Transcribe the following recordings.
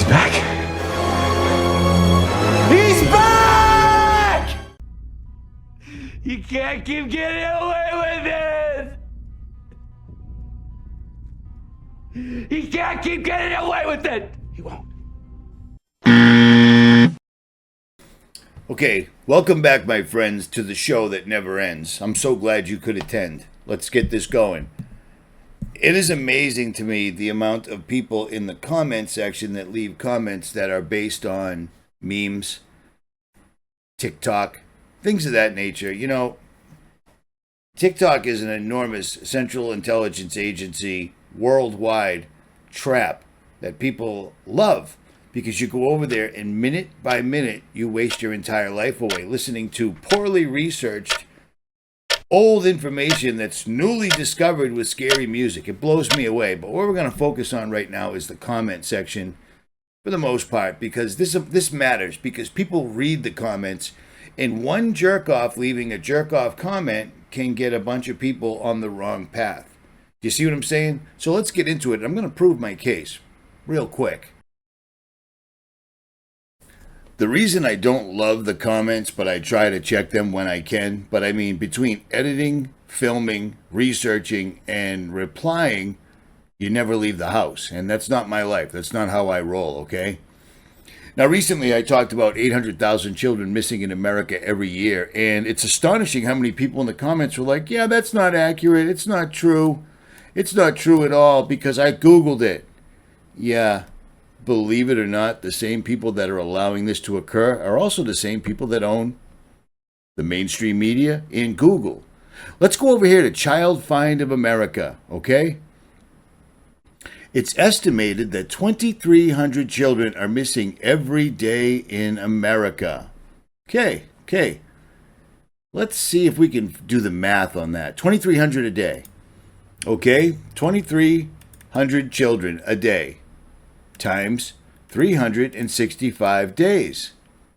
back. He's back! You can't keep getting away with it! You can't keep getting away with it! He won't. Okay, welcome back, my friends, to the show that never ends. I'm so glad you could attend. Let's get this going. It is amazing to me the amount of people in the comment section that leave comments that are based on memes, TikTok, things of that nature. You know, TikTok is an enormous Central Intelligence Agency worldwide trap that people love because you go over there and minute by minute you waste your entire life away listening to poorly researched old information that's newly discovered with scary music. It blows me away. But what we're going to focus on right now is the comment section for the most part, because this matters, because people read the comments, and one jerk-off leaving a jerk-off comment can get a bunch of people on the wrong path. Do you see what I'm saying? So let's get into it. I'm going to prove my case real quick. The reason I don't love the comments, but I try to check them when I can, but I mean, between editing, filming, researching, and replying, you never leave the house. And that's not my life. That's not how I roll, okay? Now, recently I talked about 800,000 children missing in America every year, and it's astonishing how many people in the comments were like, yeah, that's not accurate. It's not true. It's not true at all because I Googled it. Yeah. Believe it or not, the same people that are allowing this to occur are also the same people that own the mainstream media and Google. Let's go over here to Child Find of America, okay? It's estimated that 2,300 children are missing every day in America. Okay. Let's see if we can do the math on that. 2,300 a day. Okay, 2,300 children a day times 365 days.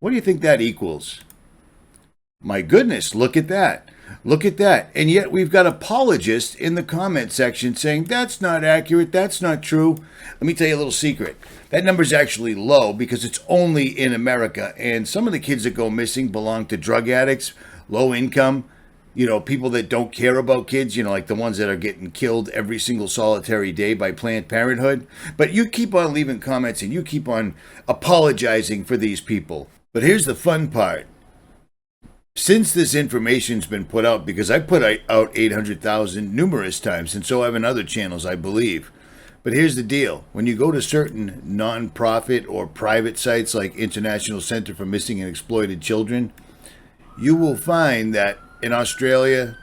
What do you think that equals? My goodness, look at that. Look at that. And yet we've got apologists in the comment section saying, that's not accurate, that's not true. Let me tell you a little secret. That number's actually low because it's only in America. And some of the kids that go missing belong to drug addicts, low income, people that don't care about kids, like the ones that are getting killed every single solitary day by Planned Parenthood. But you keep on leaving comments and you keep on apologizing for these people. But here's the fun part. Since this information's been put out, because I put out 800,000 numerous times, and so have in other channels, I believe. But here's the deal. When you go to certain non-profit or private sites like International Center for Missing and Exploited Children, you will find that in Australia,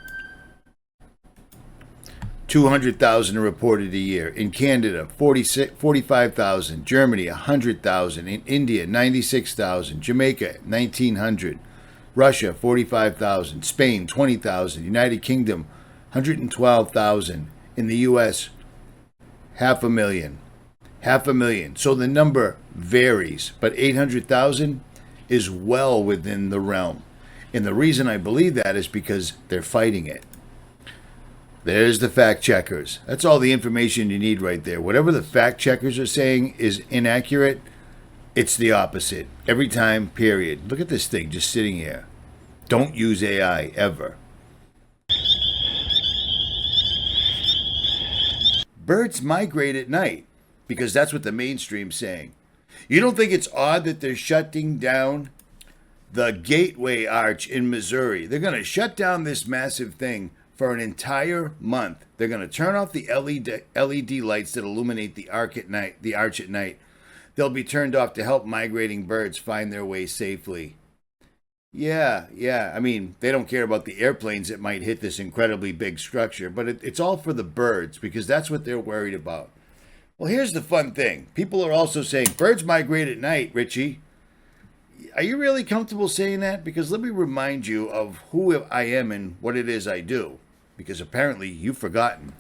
200,000 are reported a year. In Canada, 45,000. Germany, 100,000. In India, 96,000. Jamaica, 1,900. Russia, 45,000. Spain, 20,000. United Kingdom, 112,000. In the U.S., 500,000. 500,000. So the number varies, but 800,000 is well within the realm. And the reason I believe that is because they're fighting it. There's the fact checkers. That's all the information you need right there. Whatever the fact checkers are saying is inaccurate, it's the opposite. Every time, period. Look at this thing just sitting here. Don't use AI ever. Birds migrate at night because that's what the mainstream's saying. You don't think it's odd that they're shutting down the Gateway Arch in Missouri? They're going to shut down this massive thing for an entire month. They're going to turn off the LED lights that illuminate the arch at night. They'll be turned off to help migrating birds find their way safely. Yeah. I mean, they don't care about the airplanes that might hit this incredibly big structure, but it's all for the birds because that's what they're worried about. Well, here's the fun thing. People are also saying, birds migrate at night, Richie. Are you really comfortable saying that? Because let me remind you of who I am and what it is I do. Because apparently you've forgotten.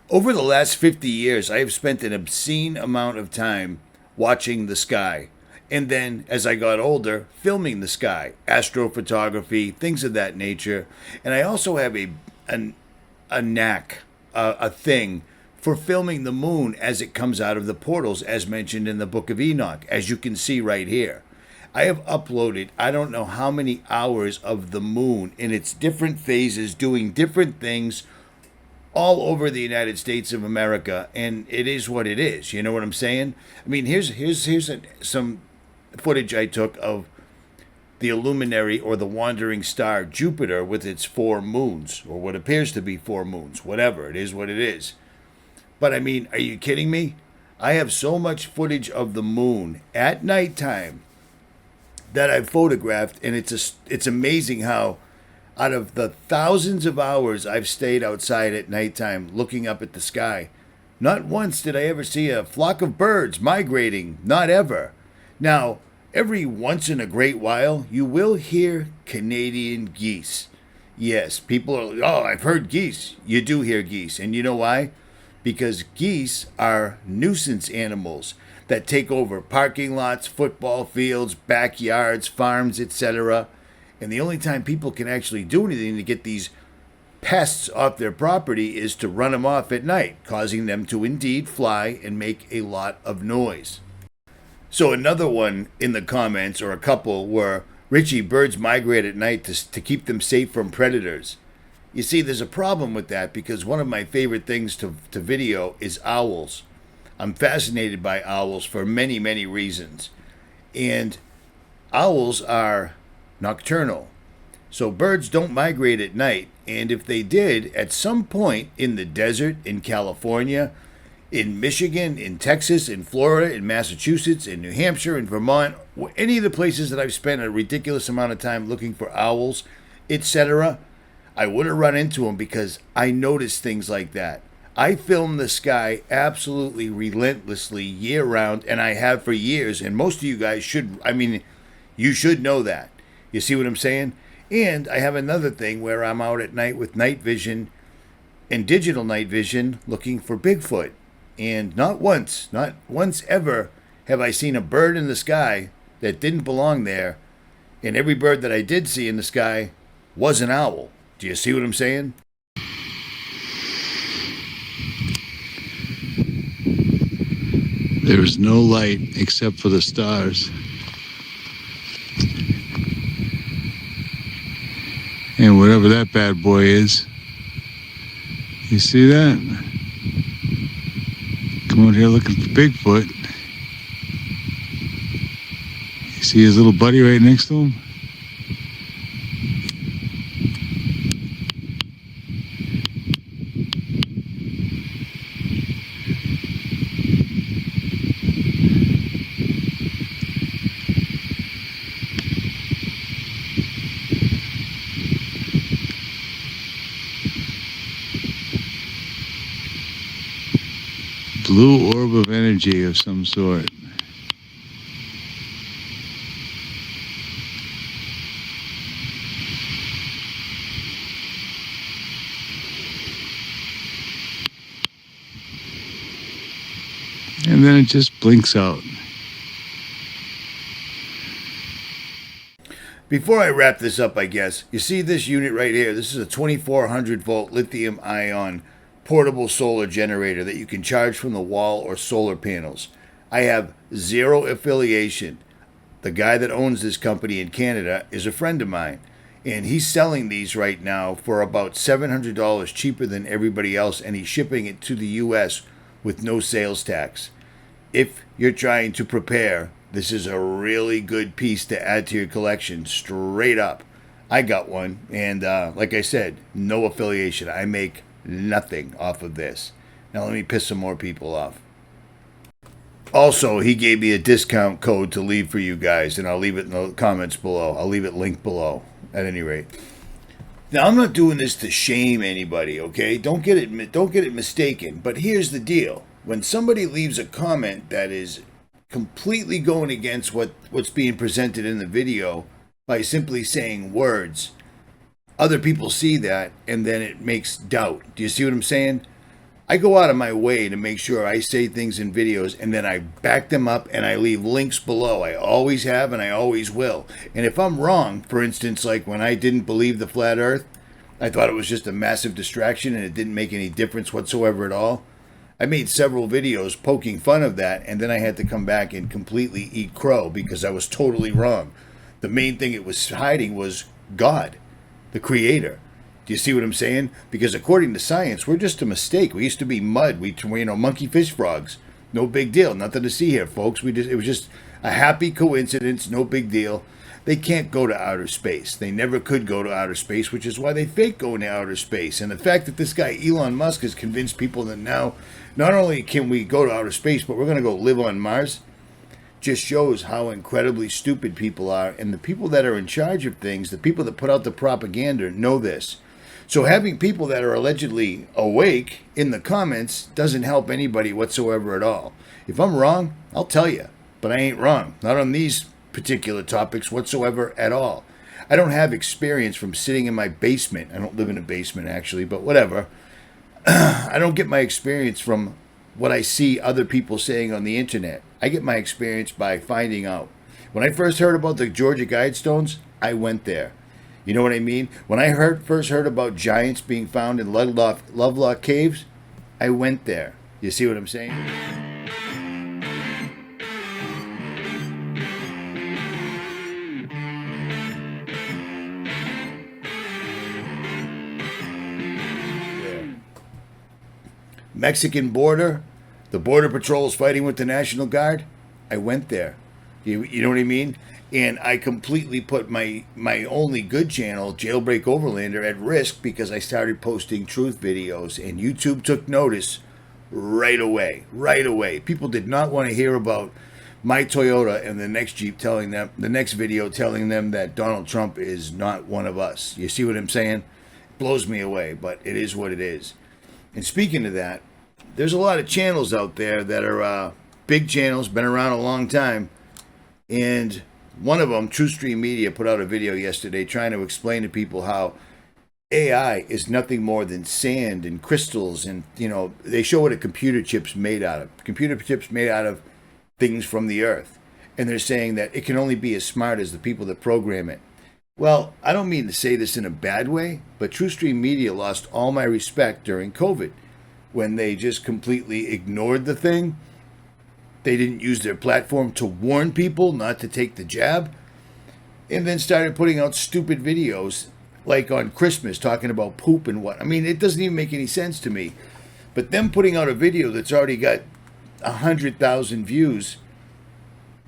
Over the last 50 years, I have spent an obscene amount of time watching the sky. And then, as I got older, filming the sky, astrophotography, things of that nature. And I also have a knack, a thing for filming the moon as it comes out of the portals, as mentioned in the Book of Enoch, as you can see right here. I have uploaded, I don't know how many hours of the moon in its different phases, doing different things all over the United States of America, and it is what it is. You know what I'm saying? I mean, here's some footage I took of the luminary or the wandering star Jupiter with its 4 moons, or what appears to be 4 moons, whatever. It is what it is. But I mean, are you kidding me? I have so much footage of the moon at nighttime that I've photographed, and it's amazing how out of the thousands of hours I've stayed outside at nighttime looking up at the sky, not once did I ever see a flock of birds migrating, not ever. Now, every once in a great while, you will hear Canadian geese. Yes, people are, oh, I've heard geese. You do hear geese, and you know why? Because geese are nuisance animals that take over parking lots, football fields, backyards, farms, etc. And the only time people can actually do anything to get these pests off their property is to run them off at night, causing them to indeed fly and make a lot of noise. So another one in the comments, or a couple, were, Richie, birds migrate at night to keep them safe from predators. You see, there's a problem with that, because one of my favorite things to video is owls. I'm fascinated by owls for many, many reasons. And owls are nocturnal. So birds don't migrate at night. And if they did, at some point in the desert, in California, in Michigan, in Texas, in Florida, in Massachusetts, in New Hampshire, in Vermont, any of the places that I've spent a ridiculous amount of time looking for owls, etc., I would have run into them, because I noticed things like that. I film the sky absolutely relentlessly year-round, and I have for years, and most of you guys should, I mean, you should know that. You see what I'm saying? And I have another thing where I'm out at night with night vision and digital night vision looking for Bigfoot. And not once ever have I seen a bird in the sky that didn't belong there, and every bird that I did see in the sky was an owl. Do you see what I'm saying? There is no light except for the stars. And whatever that bad boy is, you see that? Come out here looking for Bigfoot. You see his little buddy right next to him? Blue orb of energy of some sort. And then it just blinks out. Before I wrap this up, I guess, you see this unit right here? This is a 2400 volt lithium ion portable solar generator that you can charge from the wall or solar panels. I have zero affiliation. The guy that owns this company in Canada is a friend of mine, and he's selling these right now for about $700 cheaper than everybody else, and he's shipping it to the US with no sales tax. If you're trying to prepare, this is a really good piece to add to your collection, straight up. I got one, and like I said, no affiliation. I make nothing off of this. Now let me piss some more people off. Also, he gave me a discount code to leave for you guys, and I'll leave it in the comments below. I'll leave it linked below, at any rate. Now, I'm not doing this to shame anybody, okay? Don't get it mistaken. But here's the deal: when somebody leaves a comment that is completely going against what's being presented in the video by simply saying words, other people see that, and then it makes doubt. Do you see what I'm saying? I go out of my way to make sure I say things in videos, and then I back them up, and I leave links below. I always have, and I always will. And if I'm wrong, for instance, like when I didn't believe the flat earth, I thought it was just a massive distraction and it didn't make any difference whatsoever at all, I made several videos poking fun of that, and then I had to come back and completely eat crow because I was totally wrong. The main thing it was hiding was God, the creator. Do you see what I'm saying? Because according to science, we're just a mistake. We used to be mud. We monkey, fish, frogs. No big deal. Nothing to see here, folks. It was just a happy coincidence. No big deal. They can't go to outer space. They never could go to outer space, which is why they fake going to outer space. And the fact that this guy Elon Musk has convinced people that now not only can we go to outer space, but we're going to go live on Mars, just shows how incredibly stupid people are. And the people that are in charge of things, the people that put out the propaganda, know this. So having people that are allegedly awake in the comments doesn't help anybody whatsoever at all. If I'm wrong, I'll tell you, but I ain't wrong. Not on these particular topics whatsoever at all. I don't have experience from sitting in my basement. I don't live in a basement actually, but whatever. I don't get my experience from what I see other people saying on the internet. I get my experience by finding out. When I first heard about the Georgia Guidestones, I went there. You know what I mean? When I first heard about giants being found in Lovelock Caves, I went there. You see what I'm saying? Mexican border, the border patrol is fighting with the National Guard. I went there. You know what I mean? And I completely put my only good channel, Jailbreak Overlander, at risk because I started posting truth videos, and YouTube took notice right away. Right away. People did not want to hear about my Toyota and the next video telling them that Donald Trump is not one of us. You see what I'm saying? It blows me away, but it is what it is. And speaking of that, there's a lot of channels out there that are big channels, been around a long time, and one of them, TrueStream Media, put out a video yesterday trying to explain to people how AI is nothing more than sand and crystals, and they show what a computer chip's made out of. Computer chips made out of things from the earth, and they're saying that it can only be as smart as the people that program it. Well, I don't mean to say this in a bad way, but TrueStream Media lost all my respect during COVID when they just completely ignored the thing. They didn't use their platform to warn people not to take the jab, and then started putting out stupid videos like on Christmas talking about poop and what. I mean, it doesn't even make any sense to me. But them putting out a video that's already got 100,000 views,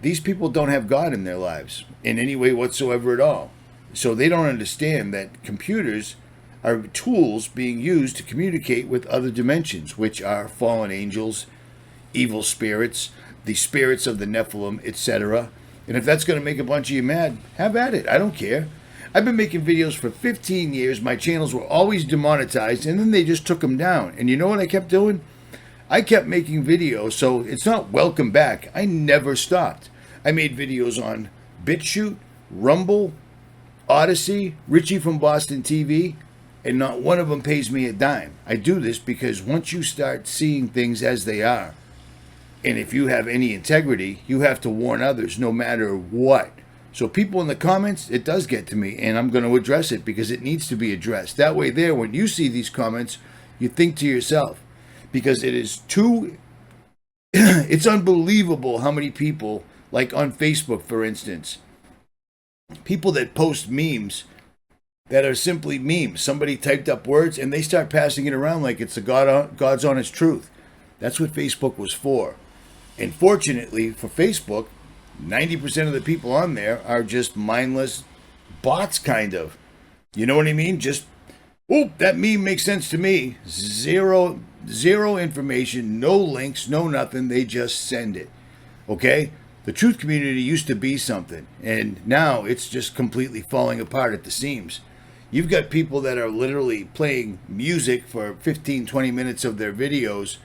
these people don't have God in their lives in any way whatsoever at all. So they don't understand that computers are tools being used to communicate with other dimensions, which are fallen angels, evil spirits, the spirits of the Nephilim, etc. And if that's going to make a bunch of you mad, have at it. I don't care. I've been making videos for 15 years. My channels were always demonetized, and then they just took them down. And you know what I kept doing? I kept making videos, so it's not welcome back. I never stopped. I made videos on BitChute, Rumble, Odyssey, Richie from Boston TV, and not one of them pays me a dime. I do this because once you start seeing things as they are, and if you have any integrity, you have to warn others no matter what. So people in the comments, it does get to me, and I'm going to address it because it needs to be addressed. That way there, when you see these comments, you think to yourself, because it is it's unbelievable how many people, like on Facebook, for instance, people that post memes that are simply memes. Somebody typed up words and they start passing it around like it's God's honest truth. That's what Facebook was for. And fortunately for Facebook, 90% of the people on there are just mindless bots, kind of. You know what I mean? Just, oh, that meme makes sense to me. Zero information, no links, no nothing. They just send it. Okay? The truth community used to be something, and now it's just completely falling apart at the seams. You've got people that are literally playing music for 15, 20 minutes of their videos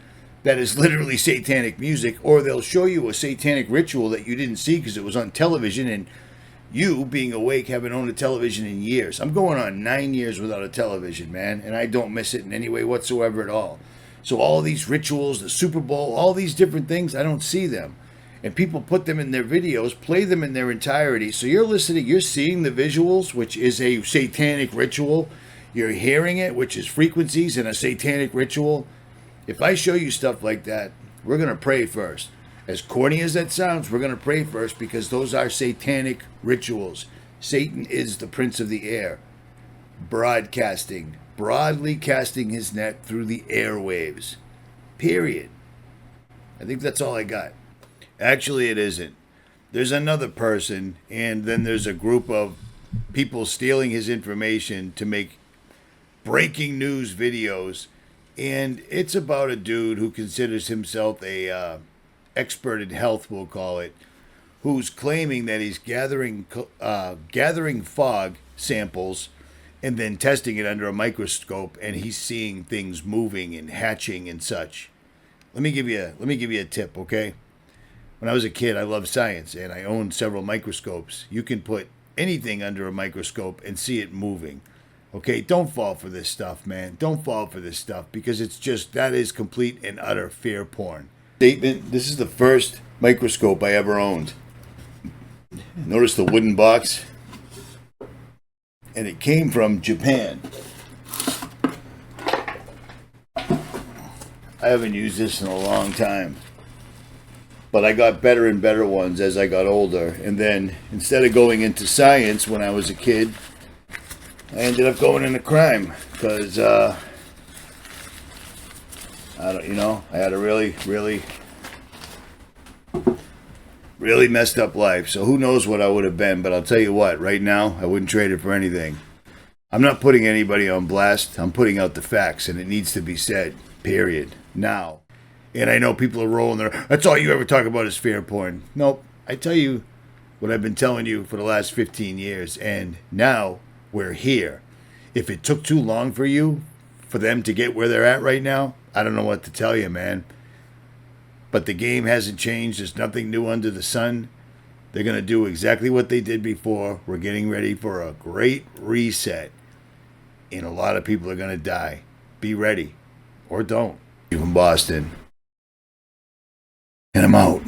that is literally satanic music, or they'll show you a satanic ritual that you didn't see because it was on television, and you, being awake, haven't owned a television in years. I'm going on 9 years without a television, man, and I don't miss it in any way whatsoever at all. So all these rituals, the Super Bowl, all these different things, I don't see them. And people put them in their videos, play them in their entirety. So you're listening, you're seeing the visuals, which is a satanic ritual. You're hearing it, which is frequencies in a satanic ritual. If I show you stuff like that, we're going to pray first. As corny as that sounds, we're going to pray first because those are satanic rituals. Satan is the prince of the air, broadly casting his net through the airwaves. Period. I think that's all I got. Actually, it isn't. There's another person, and then there's a group of people stealing his information to make breaking news videos. And it's about a dude who considers himself a expert in health, we'll call it, who's claiming that he's gathering fog samples and then testing it under a microscope, and he's seeing things moving and hatching and such. Let me give you a tip, okay? When I was a kid, I loved science, and I owned several microscopes. You can put anything under a microscope and see it moving. Okay, don't fall for this stuff, man. Don't fall for this stuff because that is complete and utter fear porn. Statement, this is the first microscope I ever owned. Notice the wooden box? And it came from Japan. I haven't used this in a long time. But I got better and better ones as I got older. And then instead of going into science when I was a kid, I ended up going into crime because I had a really messed up life. So who knows what I would have been, but I'll tell you what, right now I wouldn't trade it for anything. I'm not putting anybody on blast. I'm putting out the facts, and it needs to be said, period. Now. And I know people are rolling there. That's all you ever talk about is fear porn. Nope. I tell you what I've been telling you for the last 15 years, and now we're here. If it took too long for them to get where they're at right now, I don't know what to tell you, man. But the game hasn't changed. There's nothing new under the sun. They're going to do exactly what they did before. We're getting ready for a great reset. And a lot of people are going to die. Be ready. Or don't. Even Boston. And I'm out.